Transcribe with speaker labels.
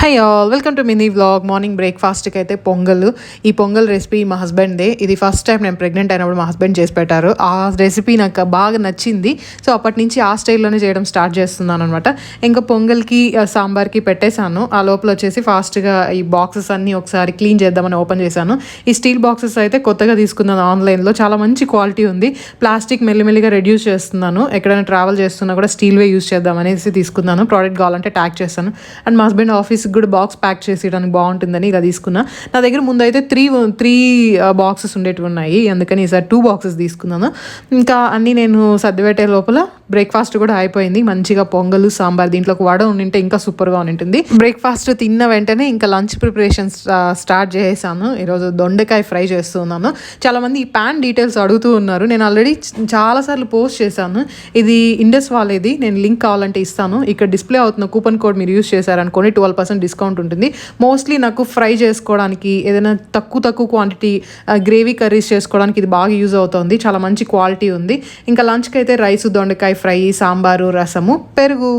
Speaker 1: Hi all, welcome to mini vlog. Morning బ్రేక్ఫాస్ట్కి అయితే పొంగల్. ఈ పొంగల్ రెసిపీ మా హస్బెండ్దే. ఇది ఫస్ట్ టైం నేను ప్రెగ్నెంట్ అయినప్పుడు మా హస్బెండ్ చేసి పెట్టారు. ఆ రెసిపీ నాకు బాగా నచ్చింది. సో అప్పటి నుంచి ఆ స్టైల్లోనే చేయడం స్టార్ట్ చేస్తున్నాను అనమాట. ఇంకా పొంగల్కి సాంబార్కి పెట్టేశాను. ఆ లోపల వచ్చేసి ఫాస్ట్గా ఈ బాక్సెస్ అన్నీ ఒకసారి క్లీన్ చేద్దామని ఓపెన్ చేశాను. ఈ స్టీల్ బాక్సెస్ అయితే కొత్తగా తీసుకున్నాను ఆన్లైన్లో. చాలా మంచి క్వాలిటీ ఉంది. ప్లాస్టిక్ మెల్లిమెల్లిగా రెడ్యూస్ చేస్తున్నాను. ఎక్కడైనా ట్రావెల్ చేస్తున్నా కూడా స్టీల్వే యూస్ చేద్దాం అనేసి తీసుకున్నాను. ప్రోడక్ట్ కావాలంటే ట్యాగ్ చేస్తాను. అండ్ మా హస్బెండ్ ఆఫీస్కి కూడా బాక్స్ ప్యాక్ చేసేయడానికి బాగుంటుందని ఇలా తీసుకున్నా. నా దగ్గర ముందు అయితే త్రీ బాక్సెస్ ఉండేటివి ఉన్నాయి. అందుకని ఈసారి 2 బాక్సెస్ తీసుకున్నాను. ఇంకా అన్నీ నేను సర్దిపెట్టే లోపల బ్రేక్ఫాస్ట్ కూడా అయిపోయింది. మంచిగా పొంగల్, సాంబార్, దీంట్లో ఒక వడ ఉండింటే ఇంకా సూపర్గా ఉంటుంది. బ్రేక్ఫాస్ట్ తిన్న వెంటనే ఇంకా లంచ్ ప్రిపరేషన్ స్టార్ట్ చేసేసాను. ఈరోజు దొండకాయ ఫ్రై చేస్తున్నాను. చాలామంది ఈ ప్యాన్ డీటెయిల్స్ అడుగుతూ ఉన్నారు. నేను ఆల్రెడీ చాలాసార్లు పోస్ట్ చేశాను. ఇది ఇండస్ వాళ్ళది. నేను లింక్ కావాలంటే ఇస్తాను. ఇక్కడ డిస్ప్లే అవుతున్న కూపన్ కోడ్ మీరు యూస్ చేశారనుకోండి 12% డిస్కౌంట్ ఉంటుంది. మోస్ట్లీ నాకు ఫ్రై చేసుకోవడానికి, ఏదైనా తక్కువ క్వాంటిటీ గ్రేవీ కర్రీస్ చేసుకోవడానికి ఇది బాగా యూజ్ అవుతుంది. చాలా మంచి క్వాలిటీ ఉంది. ఇంకా లంచ్కి అయితే రైస్, దొండకాయ ఫ్రై, సాంబారు, రసము, పెరుగు.